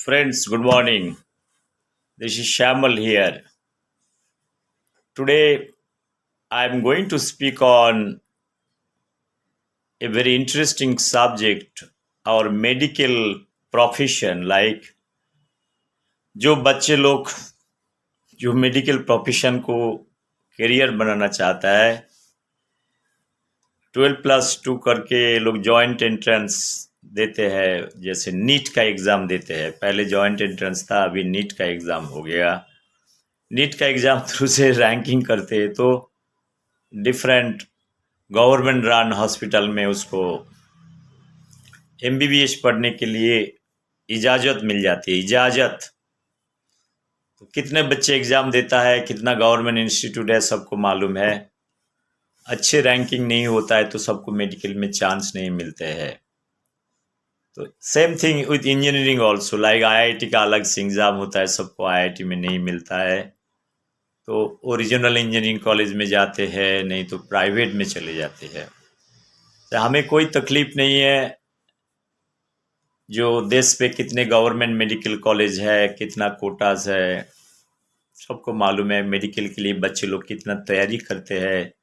Friends, good morning. This is Shamal here. Today, I'm going to speak on a very interesting subject, our medical profession. Like जो बच्चे लोग जो medical profession को career बनाना चाहता है 12+2 करके लोग जॉइंट एंट्रेंस देते हैं, जैसे नीट का एग्ज़ाम देते हैं। पहले जॉइंट एंट्रेंस था, अभी नीट का एग्ज़ाम हो गया। नीट का एग्ज़ाम थ्रू से रैंकिंग करते हैं तो डिफरेंट गवर्नमेंट रन हॉस्पिटल में उसको एमबीबीएस पढ़ने के लिए इजाज़त मिल जाती है। इजाज़त तो कितने बच्चे एग्ज़ाम देता है, कितना गवर्नमेंट इंस्टीट्यूट है, सबको मालूम है। अच्छे रैंकिंग नहीं होता है तो सबको मेडिकल में चांस नहीं मिलते हैं। तो same thing with engineering also, like IIT का अलग से एग्ज़ाम होता है, सबको आईआईटी में नहीं मिलता है तो ओरिजिनल इंजीनियरिंग कॉलेज में जाते हैं, नहीं तो प्राइवेट में चले जाते हैं। तो हमें कोई तकलीफ नहीं है जो देश पे कितने गवर्नमेंट मेडिकल कॉलेज है, कितना कोटास है, सबको मालूम है। मेडिकल के लिए बच्चे लोग कितना तैयारी करते हैं,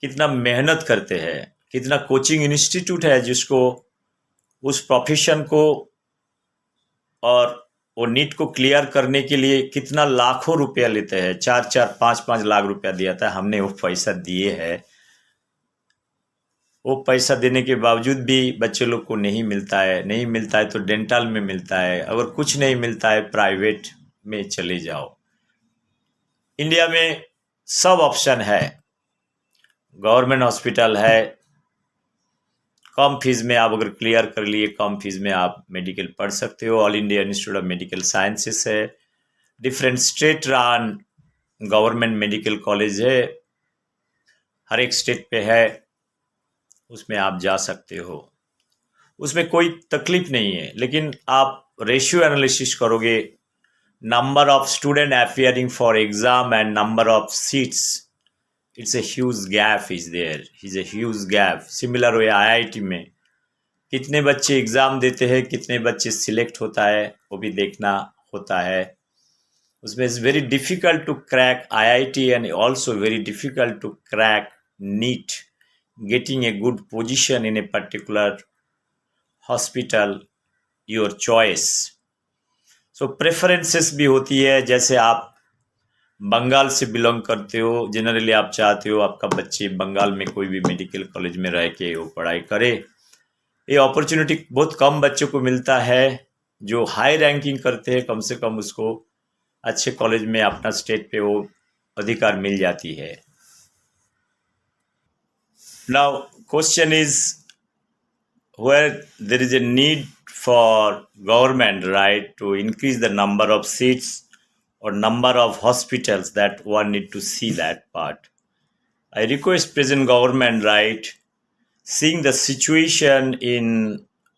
कितना मेहनत करते हैं, कितना कोचिंग इंस्टीट्यूट है जिसको उस प्रोफेशन को और वो नीट को क्लियर करने के लिए कितना लाखों रुपया लेते हैं। 4-4, 5-5 लाख रुपया दिया था, हमने वो पैसा दिए है। वो पैसा देने के बावजूद भी बच्चे लोग को नहीं मिलता है। नहीं मिलता है तो डेंटल में मिलता है, अगर कुछ नहीं मिलता है प्राइवेट में चले जाओ। इंडिया में सब ऑप्शन है, गवर्नमेंट हॉस्पिटल है, कम फीस में आप अगर क्लियर कर लिए, कम फीस में आप मेडिकल पढ़ सकते हो। All India institute of medical sciences है, different state run government medical college है, हर एक स्टेट पे है, उसमें आप जा सकते हो, उसमें कोई तकलीफ नहीं है। लेकिन आप रेशियो एनालिसिस करोगे, number of student appearing for exam and number of seats, it's a huge gap is there, is a huge gap. Similar हो आईआईटी में कितने बच्चे एग्जाम देते हैं, कितने बच्चे सिलेक्ट होता है, वो भी देखना होता है। उसमें it's very difficult to crack IIT and also very difficult to crack NEET, getting a good position in a particular hospital your choice. So preferences भी होती है, जैसे आप बंगाल से बिलोंग करते हो, जनरली आप चाहते हो आपका बच्चे बंगाल में कोई भी मेडिकल कॉलेज में रह के वो पढ़ाई करे। ये अपॉर्चुनिटी बहुत कम बच्चों को मिलता है। जो हाई रैंकिंग करते हैं कम से कम उसको अच्छे कॉलेज में अपना स्टेट पे वो अधिकार मिल जाती है। Now, question is where there is a need for government, right, to increase the number of seats or number of hospitals, that one need to see that part. I request present government, right, seeing the situation in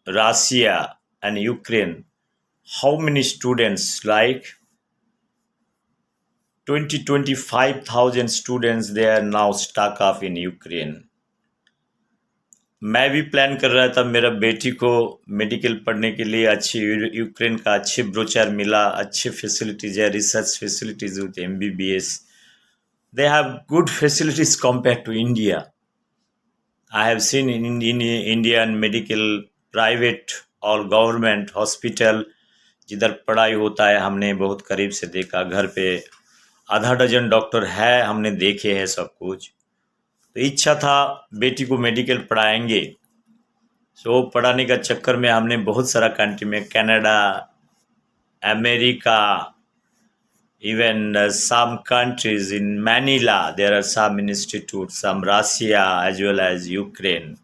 Russia and Ukraine, how many students, like 25,000 students, they are now stuck up in Ukraine. मैं भी plan कर रहा था मेरा बेटी को medical पढ़ने के लिए, अच्छी यूक्रेन का अच्छे ब्रोचर मिला, अच्छे फैसिलिटीज है, research facilities with MBBS, they have good facilities compare to India. I have seen in Indian medical private और गवर्नमेंट हॉस्पिटल, जिधर पढ़ाई होता है हमने बहुत करीब से देखा। घर पे आधा डजन डॉक्टर है, हमने देखे हैं सब कुछ। तो इच्छा था बेटी को मेडिकल पढ़ाएंगे, सो पढ़ाने का चक्कर में हमने बहुत सारा कंट्री में, Canada, America, even some countries in Manila there are some institute, some Russia as well as Ukraine.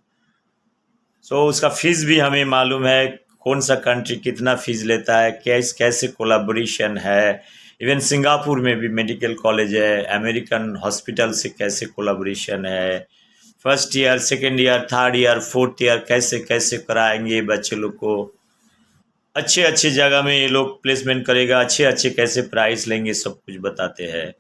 So उसका फीस भी हमें मालूम है, कौन सा कंट्री कितना फीस लेता है, कैसे कोलाबोरेशन है। इवन सिंगापुर में भी मेडिकल कॉलेज है, अमेरिकन हॉस्पिटल से कैसे कोलाबोरेशन है, first year, second year, third year, fourth year कैसे कैसे कराएंगे बच्चे लोग को। अच्छे अच्छे जगह में ये लोग प्लेसमेंट करेगा, अच्छे अच्छे कैसे प्राइस लेंगे, सब कुछ बताते हैं।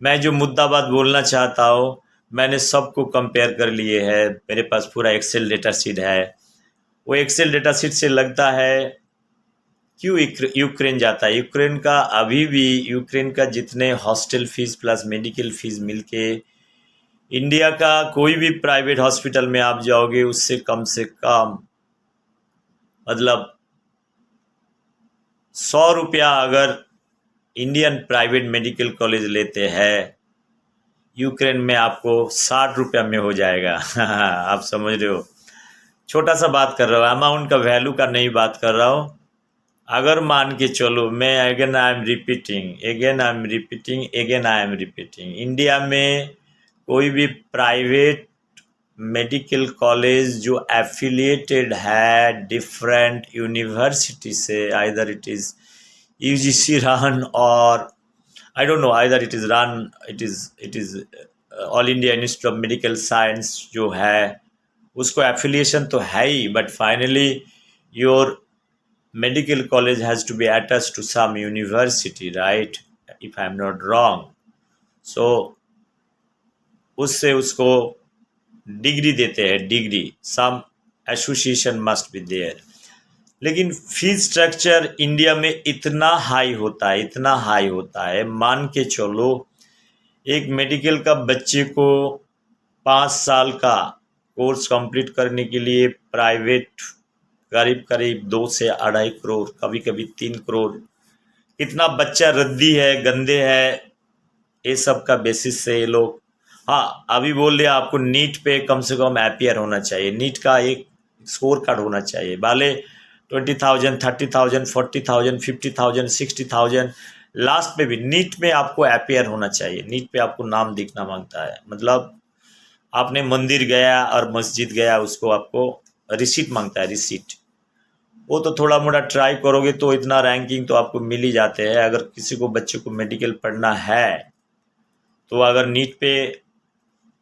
मैं जो मुद्दा बात बोलना चाहता हूँ, मैंने सबको कंपेयर कर लिए है, मेरे पास पूरा एक्सेल डेटा शीट है। वो एक्सेल डेटा शीट से लगता है क्यों यूक्रेन जाता है? यूक्रेन का अभी भी यूक्रेन का जितने hostel fees plus medical fees मिलके इंडिया का कोई भी प्राइवेट हॉस्पिटल में आप जाओगे उससे कम से कम मतलब 100 रुपया अगर इंडियन प्राइवेट मेडिकल कॉलेज लेते हैं यूक्रेन में आपको 60 रुपया में हो जाएगा। आप समझ रहे हो? छोटा सा बात कर रहा हूँ, अमाउंट का वैल्यू का नहीं बात कर रहा हूँ। अगर मान के चलो, मैं again I am repeating, India में कोई भी प्राइवेट मेडिकल कॉलेज जो एफिलिएटेड है डिफरेंट यूनिवर्सिटी से, either it is UGC run और I don't know, either it is all India institute of medical science जो है उसको एफिलिएशन तो है ही, but finally your medical college has to be attached to some university, right? If I'm not wrong. So उससे उसको degree देते हैं, degree some association must be there. लेकिन फीस स्ट्रक्चर इंडिया में इतना हाई होता है, इतना हाई होता है, मान के चलो एक मेडिकल का बच्चे को 5 साल का कोर्स कंप्लीट करने के लिए प्राइवेट करीब करीब 2 से 2.5 करोड़, कभी कभी 3 करोड़। कितना बच्चा रद्दी है, गंदे है, ये सब का बेसिस से ये लोग। हाँ, अभी बोल दिया आपको नीट पे कम से कम अपियर होना चाहिए, नीट का एक स्कोर कार्ड होना चाहिए, भले 20,000, 30,000, 40,000, 50,000, 60,000, लास्ट पे भी नीट में आपको अपियर होना चाहिए। नीट पे आपको नाम दिखना मांगता है, मतलब आपने मंदिर गया और मस्जिद गया, उसको आपको रिसीट मांगता है, रिसीट। वो तो थोड़ा मोड़ा ट्राई करोगे तो इतना रैंकिंग तो आपको मिल ही जाते हैं। अगर किसी को बच्चे को मेडिकल पढ़ना है तो अगर नीट पे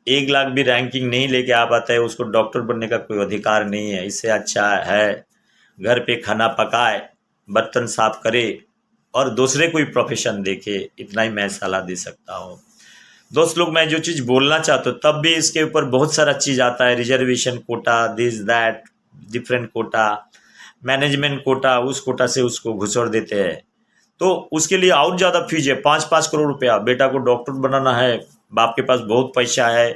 1 लाख भी रैंकिंग नहीं लेके आ पाता है, उसको डॉक्टर बनने का कोई अधिकार नहीं है। इससे अच्छा है घर पे खाना पकाए, बर्तन साफ करे और दूसरे कोई प्रोफेशन देखे। इतना ही मैं सलाह दे सकता हूँ। दोस्त लोग, मैं जो चीज़ बोलना चाहता हूँ, तब भी इसके ऊपर बहुत सारा चीज़ आता है, reservation quota, this that, different quota, management quota, उस कोटा से उसको घुसड़ देते हैं। तो उसके लिए और ज़्यादा फीस है, 5-5 करोड़ रुपया। बेटा को डॉक्टर बनाना है, बाप के पास बहुत पैसा है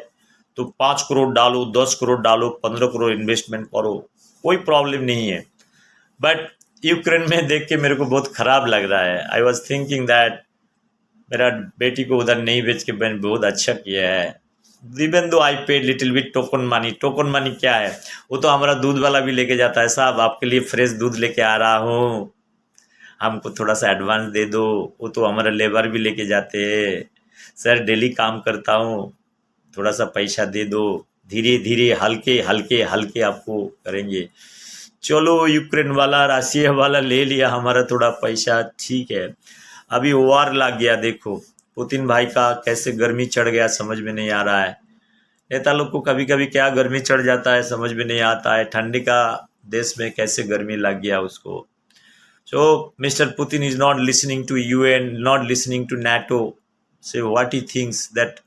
तो 5 करोड़ डालो, 10 करोड़ डालो, 15 करोड़ इन्वेस्टमेंट करो, कोई प्रॉब्लम नहीं है। बट यूक्रेन में देख के मेरे को बहुत ख़राब लग रहा है। आई वॉज थिंकिंग दैट मेरा बेटी को उधर नहीं बेच के मैंने बहुत अच्छा किया है। Even though I paid little bit token money. Token money क्या है? वो तो हमारा दूध वाला भी लेके जाता है, साहब आपके लिए फ्रेश दूध लेके आ रहा हूँ, हमको थोड़ा सा एडवांस दे दो। वो तो हमारा लेबर भी लेके जाते हैं, सर डेली काम करता हूँ, थोड़ा सा पैसा दे दो, धीरे धीरे हल्के हल्के हल्के आपको करेंगे। चलो, यूक्रेन वाला, रशिया वाला ले लिया हमारा थोड़ा पैसा, ठीक है। अभी वार लग गया, देखो पुतिन भाई का कैसे गर्मी चढ़ गया, समझ में नहीं आ रहा है। नेता लोग को कभी कभी क्या गर्मी चढ़ जाता है समझ में नहीं आता है। ठंडी का देश में कैसे गर्मी लग गया उसको। So mister Putin is not listening to UN, not listening to NATO. Say what he thinks that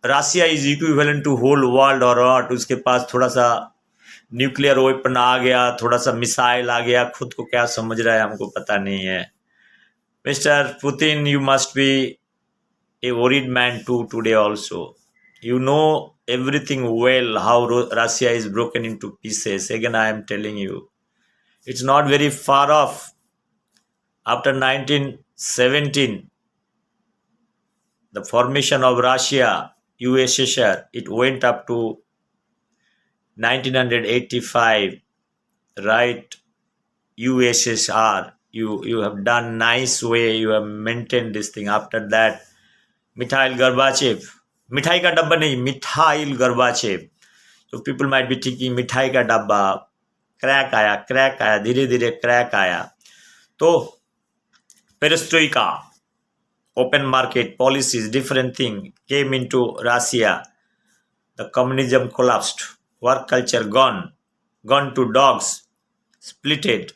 Russia is equivalent to whole world और नॉट। उसके पास थोड़ा सा न्यूक्लियर वेपन आ गया, थोड़ा सा मिसाइल आ गया, खुद को क्या समझ रहा है हमको पता नहीं है। Mister Putin, you must be a worried man too today also. You know everything well how Russia is broken into pieces. Again, I am telling you, it's not very far off. After 1917, the formation of Russia, USSR, it went up to 1985, right? USSR, you have done nice way, you have maintained this thing. After that, Mikhail Gorbachev, मिठाई का डब्बा नहीं, methyl गर्बाचेव। तो people might be thinking मिठाई का डब्बा, crack आया, धीरे धीरे क्रैक आया। तो perestroika, open market policies, different thing came into Russia, the communism collapsed, work culture gone to dogs, splitted,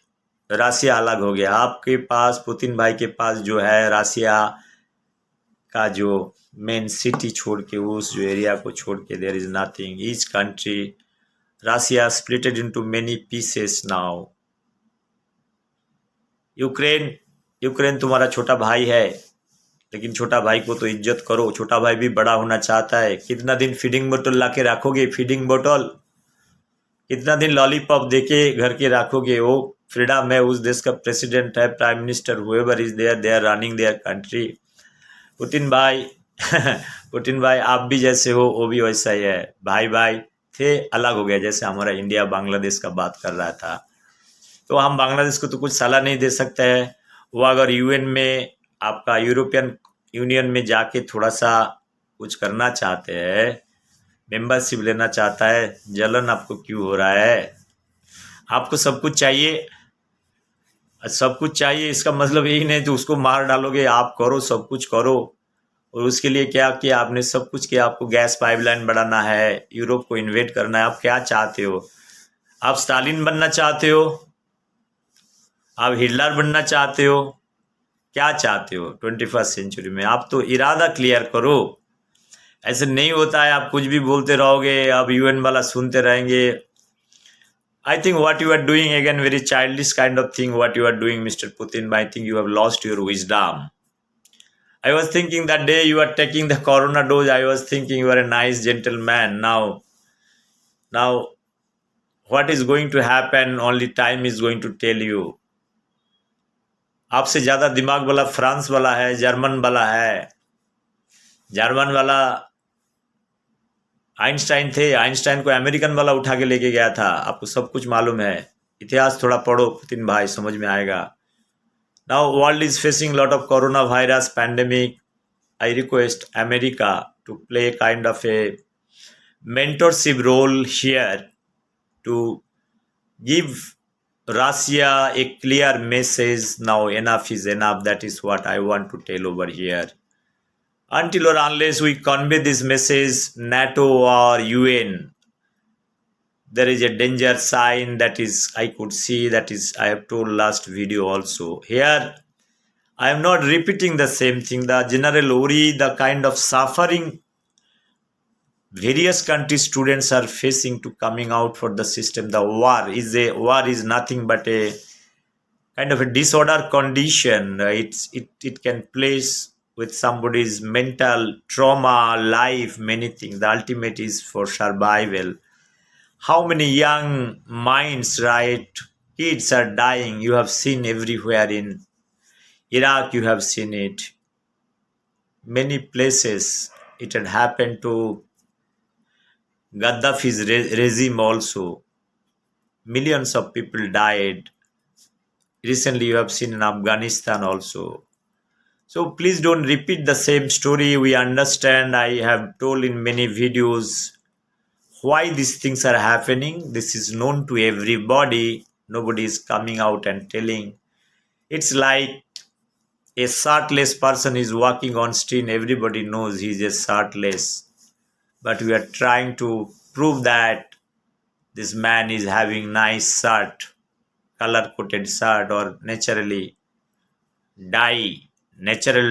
Russia अलग हो गया। आपके पास पुतिन भाई के पास जो है रशिया का जो मेन सिटी छोड़ के, उस जो एरिया को छोड़ के, there is nothing. Each country, Russia splitted into many pieces now. Ukraine Ukraine तुम्हारा छोटा भाई है, लेकिन छोटा भाई को तो इज्जत करो। छोटा भाई भी बड़ा होना चाहता है। कितना दिन फीडिंग बोतल ला के रखोगे? फीडिंग बोतल कितना दिन लॉलीपॉप देके घर के रखोगे? वो फ्रीडम है, उस देश का प्रेसिडेंट है, prime minister, whoever is there, they are running their country. Putin भाई पुतिन भाई आप भी जैसे हो, वो भी वैसा ही है। भाई भाई थे, अलग हो गया। जैसे हमारा इंडिया बांग्लादेश का बात कर रहा था, तो हम बांग्लादेश को तो कुछ सलाह नहीं दे सकते हैं। वो अगर यूएन में, आपका यूरोपियन यूनियन में जाके थोड़ा सा कुछ करना चाहते हैं, मेंबरशिप लेना चाहता है, जलन आपको क्यों हो रहा है? आपको सब कुछ चाहिए, सब कुछ चाहिए, इसका मतलब यही नहीं तो उसको मार डालोगे। आप करो, सब कुछ करो। और उसके लिए क्या किया आपने? सब कुछ किया। आपको गैस पाइपलाइन बढ़ाना है, यूरोप को इन्वेट करना है। आप क्या चाहते हो? आप स्टालिन बनना चाहते हो? आप हिटलर बनना चाहते हो? क्या चाहते हो 21st सेंचुरी में? आप तो इरादा क्लियर करो। ऐसे नहीं होता है, आप कुछ भी बोलते रहोगे, अब यूएन वाला सुनते रहेंगे। I think what you are doing, again, very childish kind of thing, what you are doing, Mr. Putin. I think you have lost your wisdom. I was thinking that day you are taking the corona dose, I was thinking you are a nice gentleman. Now, what is going to happen, only time is going to tell you. आपसे ज्यादा दिमाग वाला France वाला है, German वाला है। German वाला Einstein थे, आइंस्टाइन को अमेरिकन वाला उठा के लेके गया था। आपको सब कुछ मालूम है, इतिहास थोड़ा पढ़ो पुतिन भाई, समझ में आएगा। Now world is facing lot of corona virus pandemic. I request America to play kind of a mentorship role here to give Russia a clear message. Now enough is enough. That is what I want to tell over here. Until or unless we convey this message, NATO or UN, there is a danger sign. That is, I could see, that is, I have told last video also. Here, I am not repeating the same thing. The general worry, the kind of suffering various countries students are facing to coming out for the system. The war is nothing but a kind of a disorder condition. It can place with somebody's mental trauma, life, many things. The ultimate is for survival. How many young minds, right? Kids are dying. You have seen everywhere. In Iraq, you have seen it. Many places it had happened to Gaddafi's regime also. Millions of people died. Recently, you have seen in Afghanistan also. So please don't repeat the same story. We understand. I have told in many videos why these things are happening. This is known to everybody. Nobody is coming out and telling. It's like a shirtless person is walking on street. Everybody knows he's a shirtless. But we are trying to prove that this man is having nice shirt, color coated shirt, or natural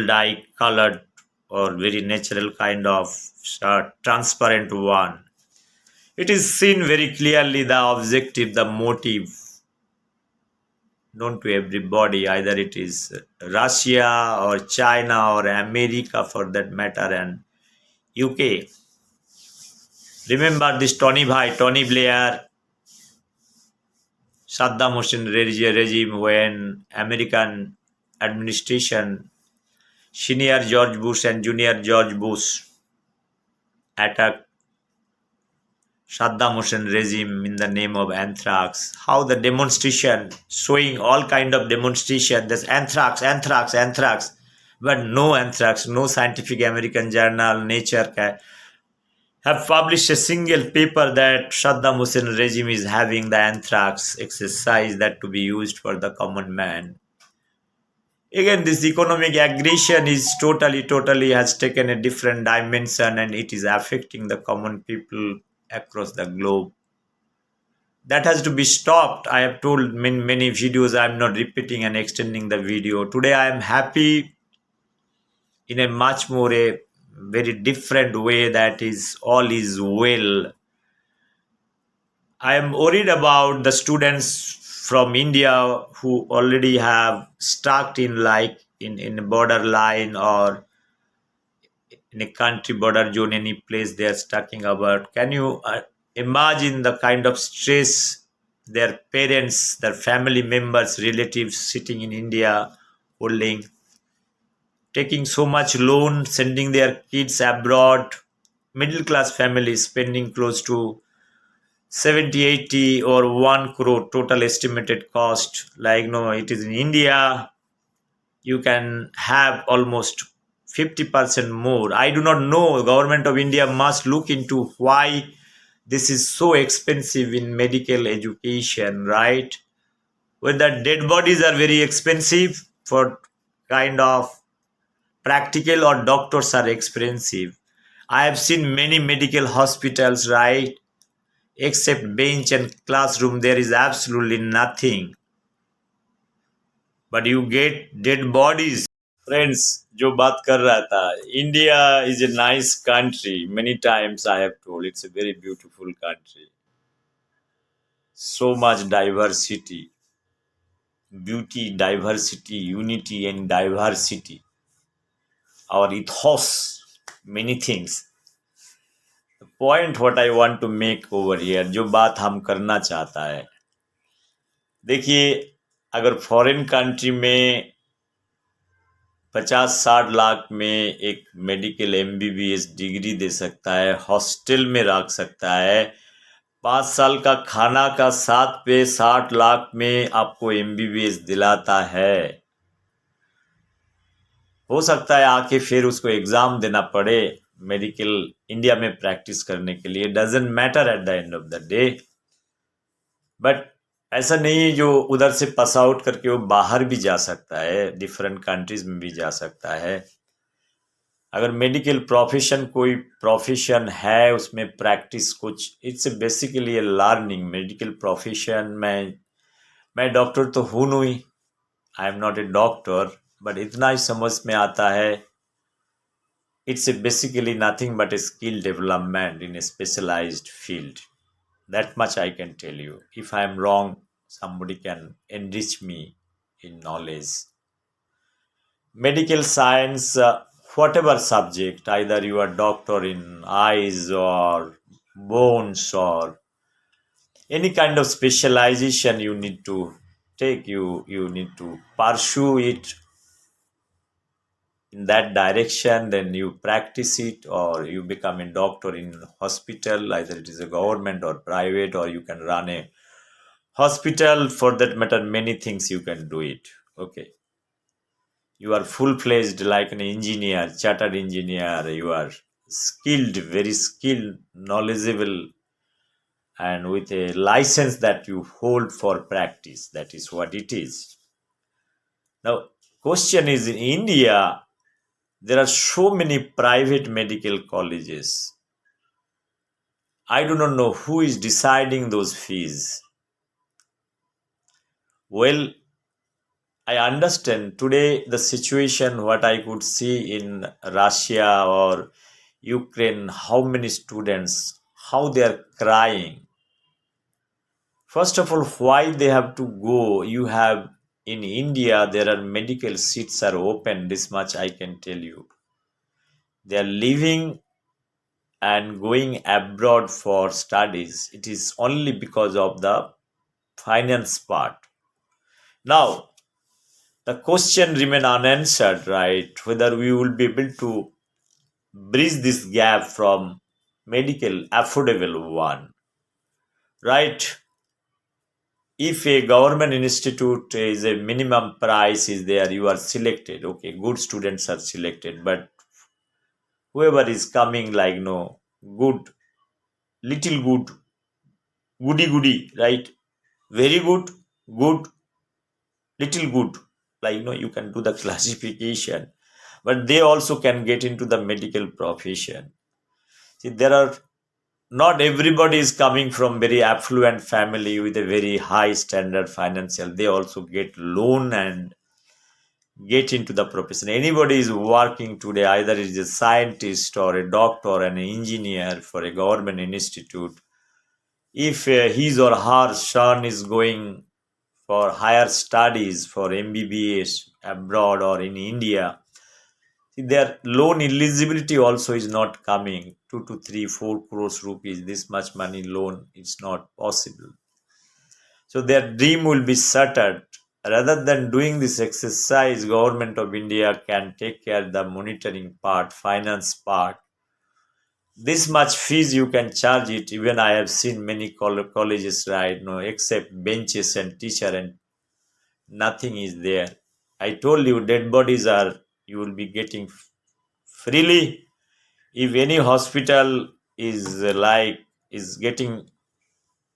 dye colored, or very natural kind of shirt, transparent one. It is seen very clearly the objective, the motive, known to everybody, either it is Russia or China or America for that matter, and UK. Remember this Tony Blair, Saddam Hussein regime, when American administration, senior George Bush and junior George Bush attacked Saddam Hussein regime in the name of anthrax. How the demonstration, showing all kind of demonstration, there's anthrax, but no anthrax, no scientific American journal, Nature have published a single paper that Saddam Hussein regime is having the anthrax exercise that to be used for the common man. Again, this economic aggression is totally has taken a different dimension, and it is affecting the common people across the globe. That has to be stopped. I have told many videos. I am not repeating and extending the video. Today I am happy in a much more a very different way, that is all is well. I am worried about the students from India who already have stuck in like in a borderline or in a country border zone, any place they are talking about. Can you imagine the kind of stress their parents, their family members, relatives sitting in India holding, taking so much loan, sending their kids abroad, middle class families spending close to 70, 80, or 1 crore total estimated cost. Like, no, it is in India, you can have almost 50% more. I do not know. Government of India must look into why this is so expensive in medical education, right? Whether dead bodies are very expensive for kind of practical or doctors are expensive. I have seen many medical hospitals, right? Except bench and classroom, there is absolutely nothing. But you get dead bodies. Friends जो बात कर रहा था, India is a nice country. Many times I have told it's a very beautiful country. So much diversity, beauty, diversity, unity, and diversity. Our ethos, many things. The point what I want to make over here, जो बात हम करना चाहता है, देखिए, अगर foreign country में 50-60 लाख में एक मेडिकल MBBS डिग्री दे सकता है, हॉस्टल में रख सकता है, 5 साल का खाना का साथ पे 60 लाख में आपको MBBS दिलाता है. हो सकता है आके फिर उसको एग्जाम देना पड़े मेडिकल इंडिया में प्रैक्टिस करने के लिए. Doesn't matter at the end of the day. But ऐसा नहीं जो उधर से पास आउट करके वो बाहर भी जा सकता है, डिफरेंट कंट्रीज में भी जा सकता है. अगर मेडिकल प्रोफेशन कोई प्रोफेशन है, उसमें प्रैक्टिस कुछ, it's basically a learning. Medical profession में मैं डॉक्टर तो हूँ नहीं, I am not a doctor, but इतना ही समझ में आता है, it's basically nothing but a skill development in a specialised field. That much I can tell you. If I am wrong, somebody can enrich me in knowledge. Medical science, whatever subject, either you are doctor in eyes or bones or any kind of specialization you need to take, you need to pursue it in that direction, then you practice it or you become a doctor in hospital, either it is a government or private, or you can run a hospital. For that matter, many things you can do it. Okay, you are full-fledged like an engineer, chartered engineer, you are skilled, very skilled, knowledgeable, and with a license that you hold for practice. That is what it is. Now, question is, in India there are so many private medical colleges. I do not know who is deciding those fees. Well, I understand today the situation, what I could see in Russia or Ukraine, how many students, how they are crying. First of all, why they have to go? You have in India, there are medical seats are open, this much I can tell you. They are leaving and going abroad for studies. It is only because of the finance part. Now, the question remain unanswered, right? Whether we will be able to bridge this gap from medical affordable one, right? If a government institute is a minimum price is there, you are selected. Okay, good students are selected, but whoever is coming like no good, little good, goody goody, right? Very good, good, little good, like you can do the classification, but they also can get into the medical profession. See, there are not everybody is coming from very affluent family with a very high standard financial. They also get loan and get into the profession. Anybody is working today, either is a scientist or a doctor, an engineer for a government institute. If his or her son is going for higher studies for MBBS abroad or in India, their loan eligibility also is not coming. 2 to 3, 4 crores rupees, this much money loan is not possible. So their dream will be shattered. Rather than doing this exercise, government of India can take care of the monitoring part, finance part. This much fees you can charge it. Even I have seen many colleges, right? No, except benches and teacher, and nothing is there. I told you, dead bodies are you will be getting freely. If any hospital is is getting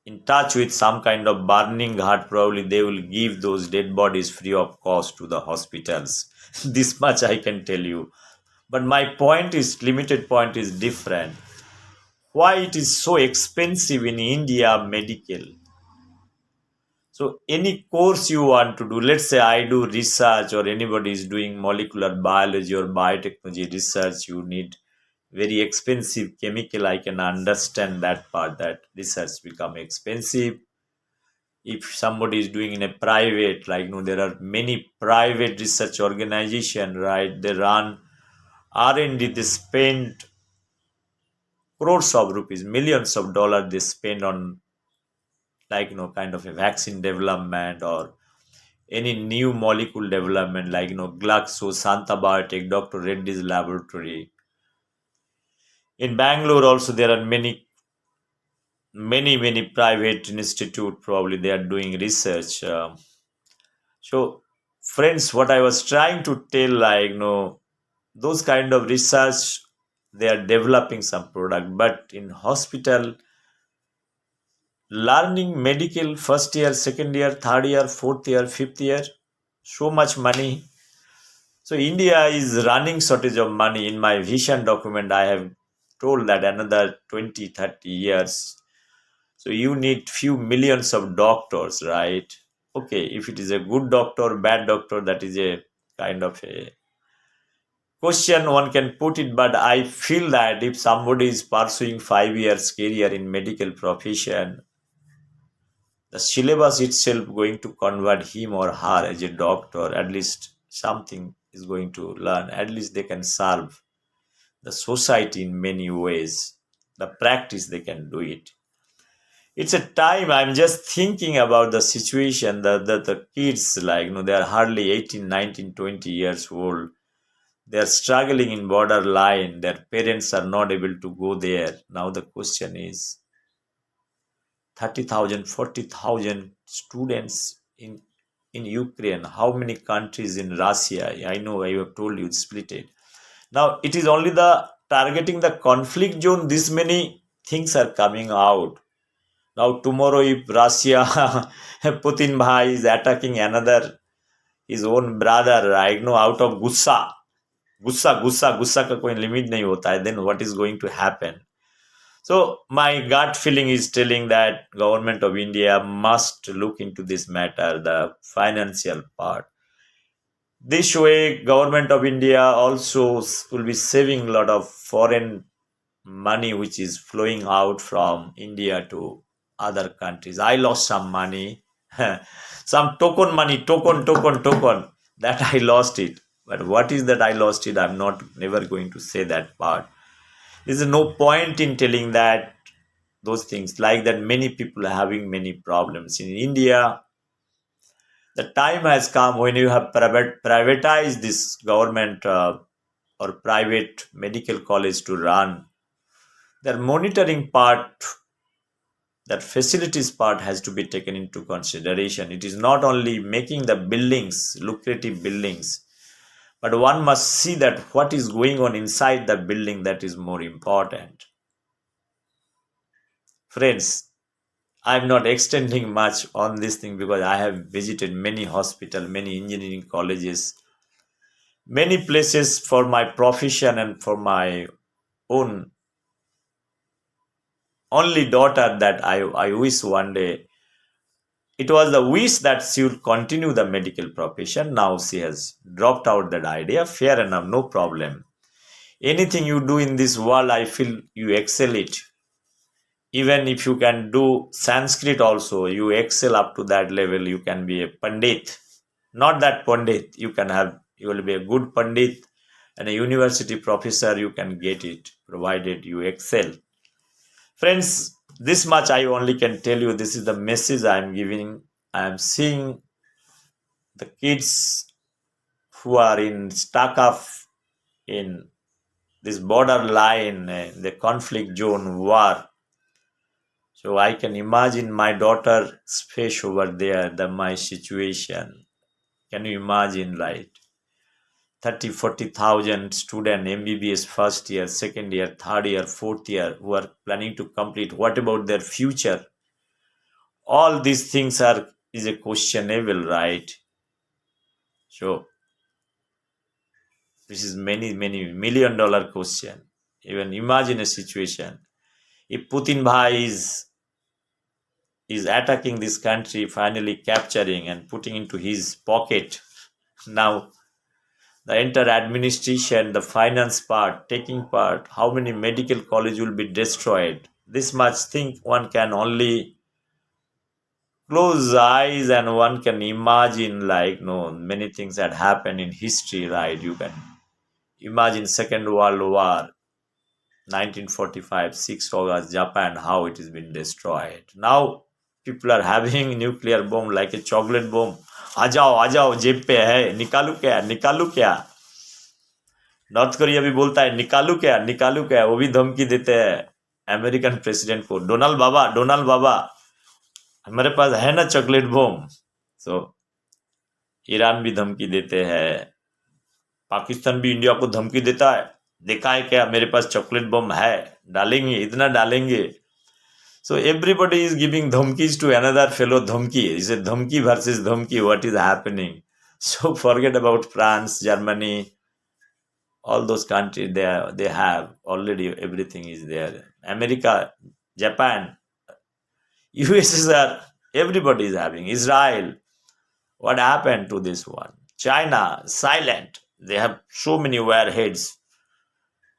in touch with some kind of burning heart, probably they will give those dead bodies free of cost to the hospitals. This much I can tell you. But my point is, limited point is different. Why it is so expensive in India medical? So any course you want to do, let's say I do research or anybody is doing molecular biology or biotechnology research, you need very expensive chemical. I can understand that part, that research become expensive. If somebody is doing in a private, like there are many private research organization, right? They run R&D, they spend crores of rupees, millions of dollars they spend on kind of a vaccine development or any new molecule development, like Glaxo, Santa Biotech, Dr. Reddy's laboratory. In Bangalore also there are many private institute, probably they are doing research. So friends, what I was trying to tell, those kind of research, they are developing some product, but in hospital, learning medical first year, second year, third year, fourth year, fifth year, so much money. So India is running shortage of money. In my vision document, I have told that another 20, 30 years. So you need few millions of doctors, right? Okay, if it is a good doctor, bad doctor, that is a kind of a question one can put it. But I feel that if somebody is pursuing 5 years career in medical profession, the syllabus itself going to convert him or her as a doctor. At least something is going to learn. At least they can serve the society in many ways. The practice they can do it. It's a time I'm just thinking about the situation that the kids, they are hardly 18, 19, 20 years old. They are struggling in borderline. Their parents are not able to go there. Now the question is, 30,000, 40,000 students in Ukraine. How many countries in Russia? I know I have told you it's split it. Now it is only the targeting the conflict zone. This many things are coming out. Now tomorrow, if Russia, Putin bhai is attacking another his own brother, I know, out of gussa, गुस्सा का कोई limit नहीं होता है, then what is going to happen? So my gut feeling is telling that government of India must look into this matter, the financial part. This way, government of India also will be saving a lot of foreign money which is flowing out from India to other countries. I lost some money, some token money, token, that I lost it. But what is that I lost it? I'm not never going to say that part. There's no point in telling that those things, like that many people are having many problems. In India, the time has come when you have privatized this government or private medical college to run. Their monitoring part, that facilities part has to be taken into consideration. It is not only making the buildings, lucrative buildings, but one must see that what is going on inside the building, that is more important. Friends, I'm not extending much on this thing because I have visited many hospitals, many engineering colleges, many places for my profession and for my own only daughter, that I wish one day. It was the wish that she would continue the medical profession. Now she has dropped out that idea. Fair enough, no problem. Anything you do in this world, I feel you excel it. Even if you can do Sanskrit also, you excel up to that level, you can be a Pandit. Not that Pandit, you will be a good Pandit and a university professor, you can get it, provided you excel. Friends, this much I only can tell you. This is the message I am giving. I am seeing the kids who are in stuck up in this borderline, the conflict zone war. So I can imagine my daughter's face over there, my situation. Can you imagine, right? 30, 40,000 student, MBBS first year, second year, third year, fourth year, who are planning to complete. What about their future? All these things is a questionable, right? So this is many, many $1 million question. Even imagine a situation. If Putin Bhai is attacking this country, finally capturing and putting into his pocket. Now, the entire administration, the finance part, taking part, how many medical college will be destroyed? This much thing one can only close eyes and one can imagine, like, no, many things that happened in history, right? You can imagine Second World War, 1945, 6 August, Japan, how it has been destroyed. Now, people are having nuclear bomb like a chocolate bomb. आ जाओ जेब पे है, निकालू क्या? North Korea भी बोलता है निकालू क्या, वो भी धमकी देते हैं अमेरिकन प्रेसिडेंट को, डोनाल्ड बाबा हमारे पास है ना चॉकलेट बम. सो ईरान भी धमकी देते हैं, पाकिस्तान भी इंडिया को धमकी देता है, देखा है क्या मेरे पास चॉकलेट बम है, डालेंगे, इतना डालेंगे. So everybody is giving dhamkis to another fellow dhamki. It's a dhamki versus dhamki. What is happening? So forget about France, Germany, all those countries. They have already everything is there. America, Japan, USSR, everybody is having. Israel. What happened to this one? China, silent. They have so many warheads.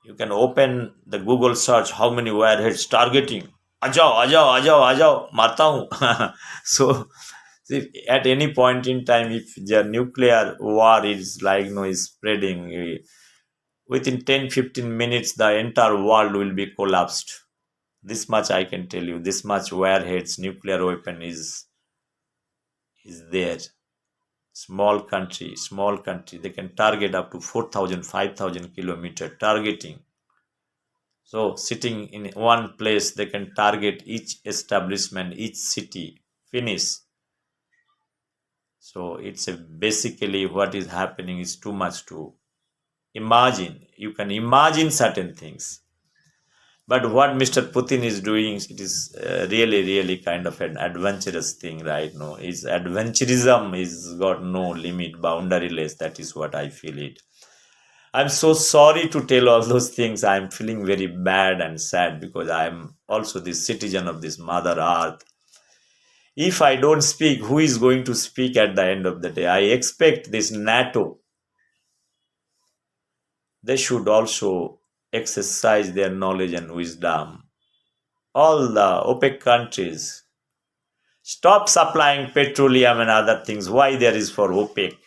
You can open the Google search how many warheads targeting. आ जाओ मारता हूँ. So if at any point in time, if the nuclear war is like, is spreading, within 10-15 minutes the entire world will be collapsed. This much I can tell you. This much warheads, nuclear weapon is there. Small country, they can target up to 4,000, 5,000 kilometer targeting. So sitting in one place, they can target each establishment, each city, finish. So it's basically what is happening is too much to imagine. You can imagine certain things. But what Mr. Putin is doing, it is really, really kind of an adventurous thing, right? No, his adventurism is got no limit, boundaryless. That is what I feel it. I'm so sorry to tell all those things. I'm feeling very bad and sad because I'm also the citizen of this Mother Earth. If I don't speak, who is going to speak at the end of the day? I expect this NATO, they should also exercise their knowledge and wisdom. All the OPEC countries, stop supplying petroleum and other things. Why there is for OPEC?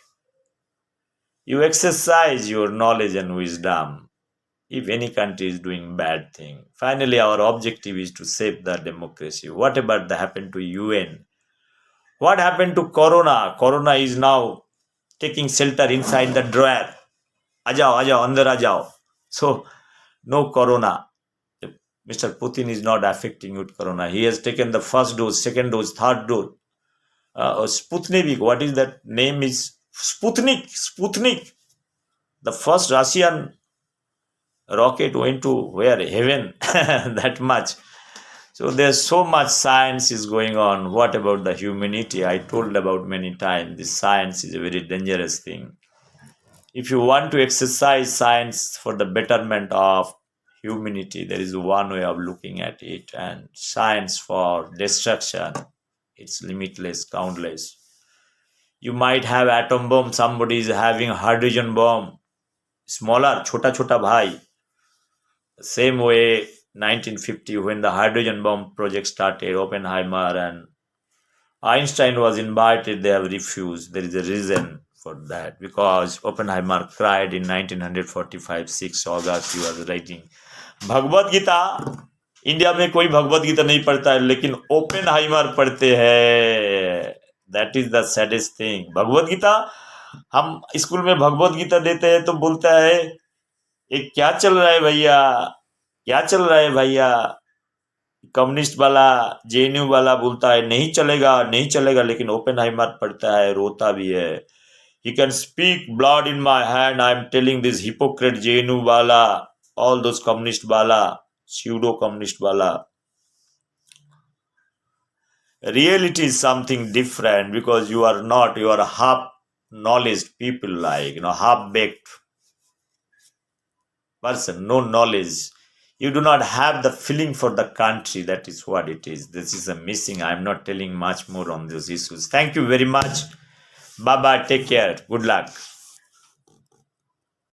You exercise your knowledge and wisdom. If any country is doing bad thing, finally our objective is to save the democracy. What about the happened to UN? What happened to Corona? Corona is now taking shelter inside the drawer. आ जाओ अंदर आ जाओ. So no Corona. Mr. Putin is not affecting with Corona. He has taken the first dose, second dose, third dose. Sputnik, what is that name is? Sputnik. The first Russian rocket went to where? Heaven. That much. So there's so much science is going on. What about the humanity? I told about many times, this science is a very dangerous thing. If you want to exercise science for the betterment of humanity, there is one way of looking at it. And science for destruction, it's limitless, countless. You might have atom bomb, somebody is having hydrogen bomb, smaller, chota bhai. Same way 1950 when the hydrogen bomb project started. Oppenheimer and Einstein was invited, they have refused. There is a reason for that, because Oppenheimer cried in 1945, 6 August, he was writing. Bhagavad Gita, India में कोई भगवत गीता नहीं पढ़ता है, लेकिन Oppenheimer पढ़ते हैं. That is the saddest thing. Bhagavad Gita, हम school में भगवत गीता देते हैं तो बोलता है ये क्या चल रहा है भैया, क्या चल रहा है भैया. कम्युनिस्ट वाला, जेएनयू वाला बोलता है नहीं चलेगा नहीं चलेगा, लेकिन ओपेनहाइमर पढ़ता है, रोता भी है. He can speak blood in my hand. I am telling this hypocrite JNU wala, all those communist wala, pseudo communist wala. Reality is something different, because you are not, you are half knowledge people, like, half baked person, no knowledge. You do not have the feeling for the country. That is what it is. This is a missing. I am not telling much more on those issues. Thank you very much. Bye bye. Take care. Good luck.